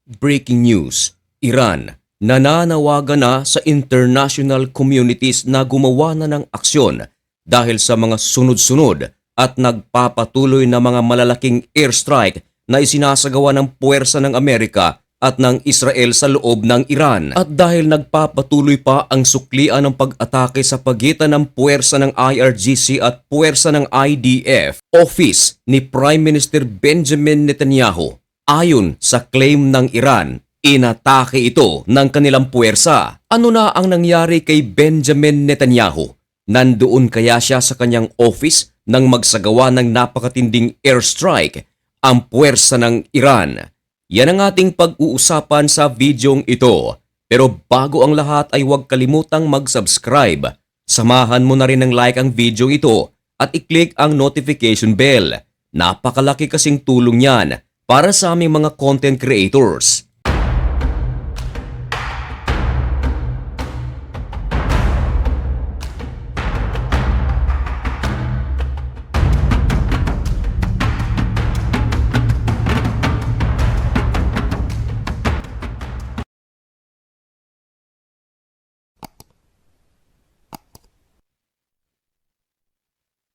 Breaking news, Iran nananawagan na sa international communities na gumawa na ng aksyon dahil sa mga sunod-sunod at nagpapatuloy na mga malalaking airstrike na isinasagawa ng puwersa ng Amerika at ng Israel sa loob ng Iran. At dahil nagpapatuloy pa ang suklian ng pag-atake sa pagitan ng puwersa ng IRGC at puwersa ng IDF, Office ni Prime Minister Benjamin Netanyahu, ayon sa claim ng Iran, inatake ito ng kanilang puwersa. Ano na ang nangyari kay Benjamin Netanyahu? Nandoon kaya siya sa kanyang office nang magsagawa ng napakatinding airstrike ang puwersa ng Iran? Yan ang ating pag-uusapan sa videong ito. Pero bago ang lahat ay huwag kalimutang mag-subscribe. Samahan mo na rin ng like ang video ito at i-click ang notification bell. Napakalaki kasing tulong yan para sa aming mga content creators.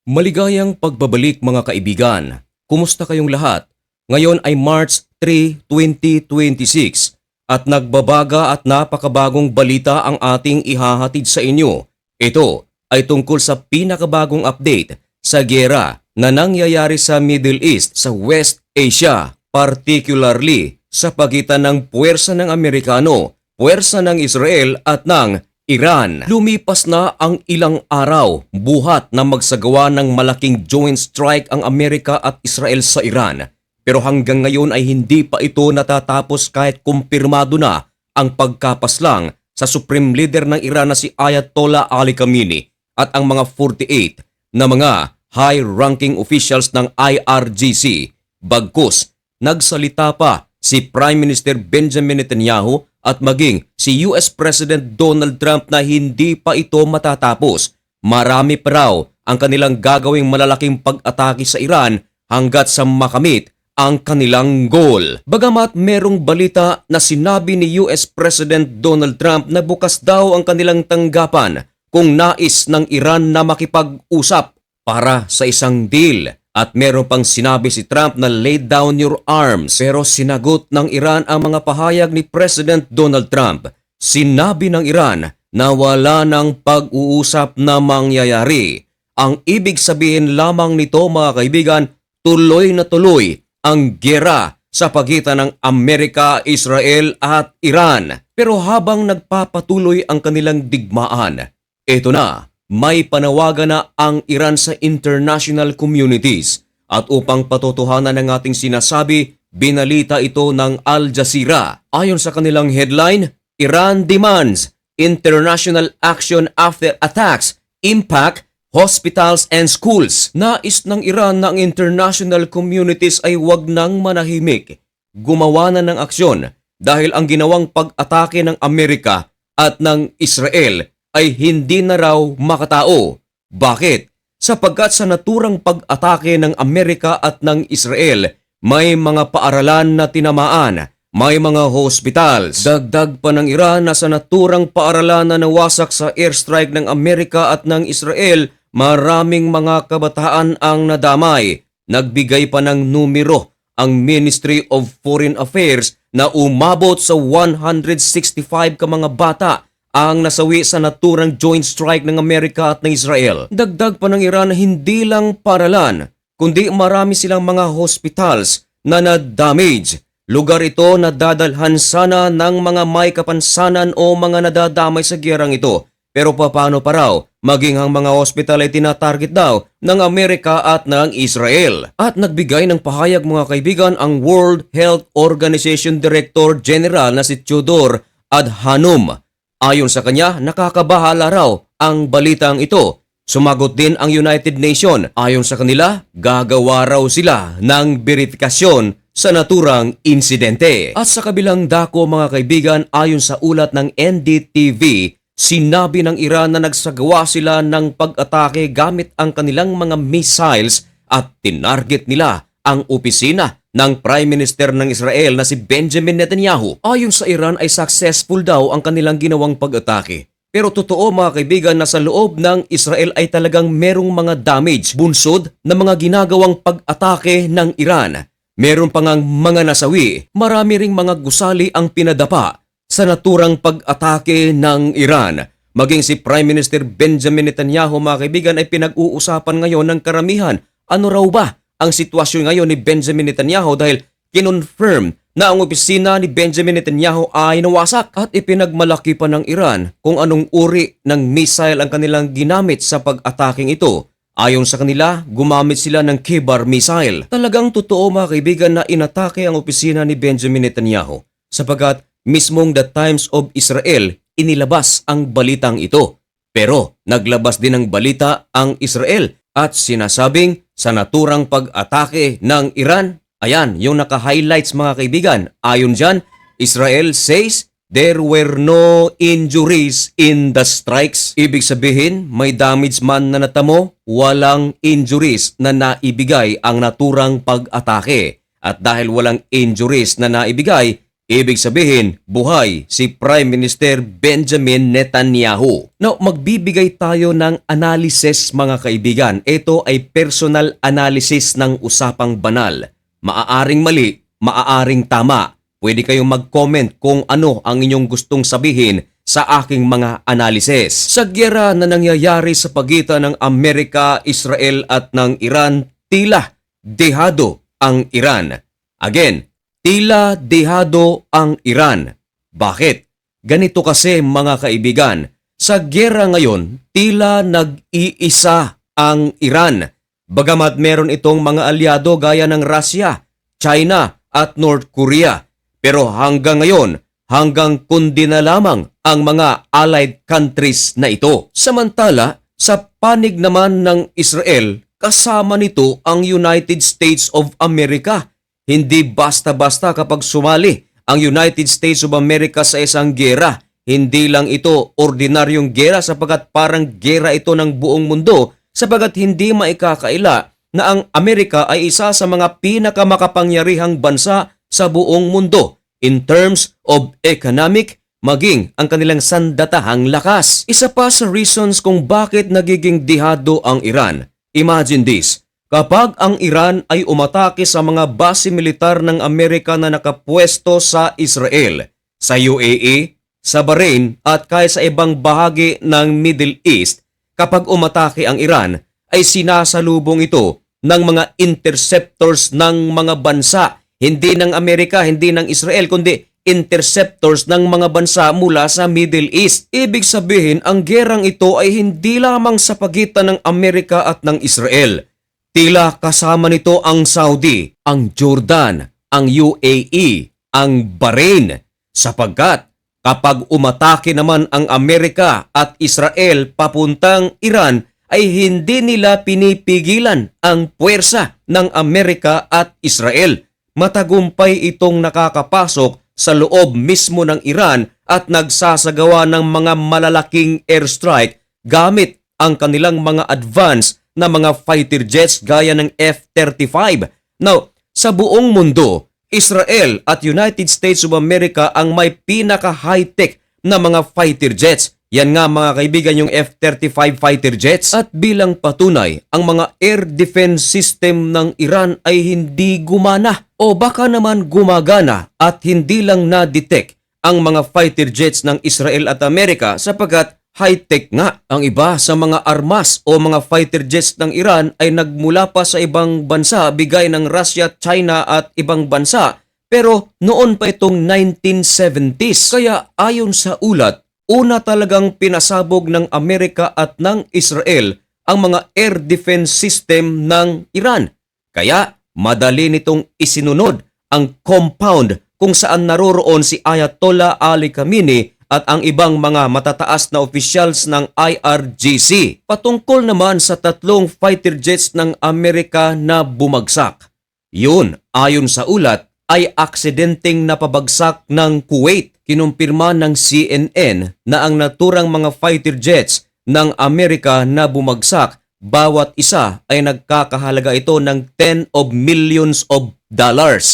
Maligayang pagbabalik mga kaibigan. Kumusta kayong lahat? Ngayon ay March 3, 2026 at nagbabaga at napakabagong balita ang ating ihahatid sa inyo. Ito ay tungkol sa pinakabagong update sa giyera na nangyayari sa Middle East sa West Asia, particularly sa pagitan ng puwersa ng Amerikano, puwersa ng Israel at ng Iran. Lumipas na ang ilang araw buhat na magsagawa ng malaking joint strike ang Amerika at Israel sa Iran. Pero hanggang ngayon ay hindi pa ito natatapos kahit kumpirmado na ang pagkapaslang sa Supreme Leader ng Iran na si Ayatollah Ali Khamenei at ang mga 48 na mga high-ranking officials ng IRGC. Bagkus, nagsalita pa si Prime Minister Benjamin Netanyahu at maging si US President Donald Trump na hindi pa ito matatapos. Marami pa raw ang kanilang gagawing malalaking pag-atake sa Iran hanggat sa makamit ang kanilang goal. Bagamat merong balita na sinabi ni US President Donald Trump na bukas daw ang kanilang tanggapan kung nais ng Iran na makipag-usap para sa isang deal. At meron pang sinabi si Trump na lay down your arms. Pero sinagot ng Iran ang mga pahayag ni President Donald Trump. Sinabi ng Iran na wala ng pag-uusap na mangyayari. Ang ibig sabihin lamang nito mga kaibigan, tuloy na tuloy ang giyera sa pagitan ng Amerika, Israel at Iran. Pero habang nagpapatuloy ang kanilang digmaan, ito na. May panawagan na ang Iran sa international communities at upang patotohanan ng ating sinasabi, binalita ito ng Al Jazeera. Ayon sa kanilang headline, Iran demands international action after attacks impact hospitals and schools. Nais ng Iran na ang international communities ay wag nang manahimik. Gumawa na ng aksyon dahil ang ginawang pag-atake ng Amerika at ng Israel ay hindi na raw makatao. Bakit? Sapagkat sa naturang pag-atake ng Amerika at ng Israel, may mga paaralan na tinamaan, may mga hospitals. Dagdag pa ng Iran na sa naturang paaralan na nawasak sa airstrike ng Amerika at ng Israel, maraming mga kabataan ang nadamay. Nagbigay pa ng numero ang Ministry of Foreign Affairs na umabot sa 165 ka mga bata ang nasawi sa naturang joint strike ng Amerika at ng Israel. Dagdag pa ng Iran na hindi lang paralan, kundi marami silang mga hospitals na na-damage. Lugar ito na dadalhan sana ng mga may kapansanan o mga nadadamay sa giyerang ito. Pero paano pa raw? Maging ang mga hospital ay tinatarget daw ng Amerika at ng Israel. At nagbigay ng pahayag mga kaibigan ang World Health Organization Director General na si Theodore Adhanom. Ayon sa kanya, nakakabahala raw ang balitang ito. Sumagot din ang United Nations. Ayon sa kanila, gagawa raw sila ng verifikasyon sa naturang insidente. At sa kabilang dako mga kaibigan, ayon sa ulat ng NDTV, sinabi ng Iran na nagsagawa sila ng pag-atake gamit ang kanilang mga missiles at tinarget nila ang opisina ng Prime Minister ng Israel na si Benjamin Netanyahu. Ayon sa Iran ay successful daw ang kanilang ginawang pag-atake. Pero totoo mga kaibigan na sa loob ng Israel ay talagang merong mga damage, bunsod na mga ginagawang pag-atake ng Iran. Meron pa ngang mga nasawi, marami ring mga gusali ang pinadapa sa naturang pag-atake ng Iran. Maging si Prime Minister Benjamin Netanyahu mga kaibigan ay pinag-uusapan ngayon ng karamihan. Ano raw ba ang sitwasyon ngayon ni Benjamin Netanyahu dahil kinonfirm na ang opisina ni Benjamin Netanyahu ay nawasak at ipinagmalaki pa ng Iran kung anong uri ng missile ang kanilang ginamit sa pag-ataking ito. Ayon sa kanila, gumamit sila ng Kibar missile. Talagang totoo mga kaibigan na inatake ang opisina ni Benjamin Netanyahu sapagkat mismong The Times of Israel inilabas ang balitang ito. Pero naglabas din ng balita ang Israel at sinasabing sa naturang pag-atake ng Iran. Ayan, yung naka-highlights mga kaibigan. Ayon dyan, Israel says there were no injuries in the strikes. Ibig sabihin, may damage man na natamo, walang injuries na naibigay ang naturang pag-atake. At dahil walang injuries na naibigay, ibig sabihin, buhay si Prime Minister Benjamin Netanyahu. Now, magbibigay tayo ng analysis mga kaibigan. Ito ay personal analysis ng usapang banal. Maaaring mali, maaaring tama. Pwede kayong mag-comment kung ano ang inyong gustong sabihin sa aking mga analysis. Sa giyera na nangyayari sa pagitan ng Amerika, Israel at ng Iran, tila dehado ang Iran. Again, tila dehado ang Iran. Bakit? Ganito kasi mga kaibigan, sa giyera ngayon, tila nag-iisa ang Iran. Bagamat meron itong mga alyado gaya ng Russia, China at North Korea. Pero hanggang ngayon, hanggang kundi na lamang ang mga allied countries na ito. Samantala, sa panig naman ng Israel, kasama nito ang United States of America. Hindi basta-basta kapag sumali ang United States of America sa isang giyera. Hindi lang ito ordinaryong giyera sapagkat parang giyera ito ng buong mundo sapagkat hindi maikakaila na ang Amerika ay isa sa mga pinakamakapangyarihang bansa sa buong mundo in terms of economic maging ang kanilang sandatahang lakas. Isa pa sa reasons kung bakit nagiging dehado ang Iran. Imagine this, kapag ang Iran ay umatake sa mga base militar ng Amerika na nakapwesto sa Israel, sa UAE, sa Bahrain at kahit sa ibang bahagi ng Middle East, kapag umatake ang Iran ay sinasalubong ito ng mga interceptors ng mga bansa, hindi ng Amerika, hindi ng Israel, kundi interceptors ng mga bansa mula sa Middle East. Ibig sabihin, ang gerang ito ay hindi lamang sa pagitan ng Amerika at ng Israel. Tila kasama nito ang Saudi, ang Jordan, ang UAE, ang Bahrain, sapagkat kapag umatake naman ang Amerika at Israel papuntang Iran, ay hindi nila pinipigilan ang puwersa ng Amerika at Israel. Matagumpay itong nakakapasok sa loob mismo ng Iran at nagsasagawa ng mga malalaking airstrike gamit ang kanilang mga advanced na mga fighter jets gaya ng F-35. Now, sa buong mundo, Israel at United States of America ang may pinaka-high-tech na mga fighter jets. Yan nga mga kaibigan yung F-35 fighter jets. At bilang patunay, ang mga air defense system ng Iran ay hindi gumana o baka naman gumagana at hindi lang na-detect ang mga fighter jets ng Israel at Amerika sapagkat high-tech nga. Ang iba sa mga armas o mga fighter jets ng Iran ay nagmula pa sa ibang bansa, bigay ng Russia, China at ibang bansa. Pero noon pa itong 1970s. Kaya ayon sa ulat, una talagang pinasabog ng Amerika at ng Israel ang mga air defense system ng Iran. Kaya madali nitong isinunod ang compound kung saan naroroon si Ayatollah Ali Khamenei at ang ibang mga matataas na officials ng IRGC. Patungkol naman sa tatlong fighter jets ng Amerika na bumagsak. Yun, ayon sa ulat, ay aksidenteng napabagsak ng Kuwait. Kinumpirma ng CNN na ang naturang mga fighter jets ng Amerika na bumagsak, bawat isa ay nagkakahalaga ito ng 10 of millions of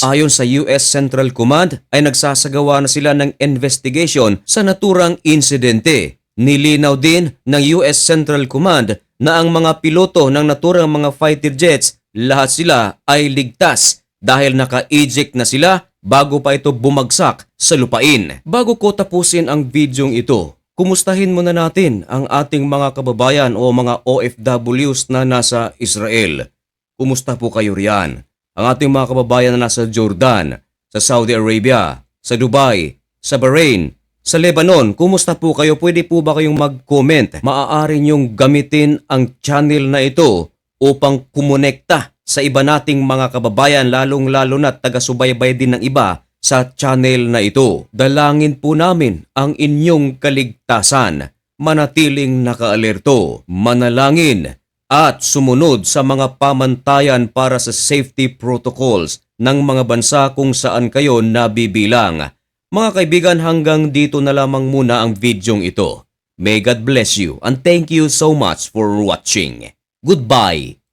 Ayon sa US Central Command ay nagsasagawa na sila ng investigation sa naturang insidente. Nilinaw din ng US Central Command na ang mga piloto ng naturang mga fighter jets, lahat sila ay ligtas dahil naka-eject na sila bago pa ito bumagsak sa lupain. Bago ko tapusin ang videong ito, kumustahin muna natin ang ating mga kababayan o mga OFWs na nasa Israel. Kumusta po kayo riyan? Ang ating mga kababayan na nasa Jordan, sa Saudi Arabia, sa Dubai, sa Bahrain, sa Lebanon, kumusta po kayo? Pwede po ba kayong mag-comment? Maaari niyong gamitin ang channel na ito upang kumonekta sa iba nating mga kababayan, lalong-lalo na taga-subaybay din ng iba sa channel na ito. Dalangin po namin ang inyong kaligtasan. Manatiling nakaalerto, manalangin at sumunod sa mga pamantayan para sa safety protocols ng mga bansa kung saan kayo nabibilang. Mga kaibigan, hanggang dito na lamang muna ang videong ito. May God bless you and thank you so much for watching. Goodbye!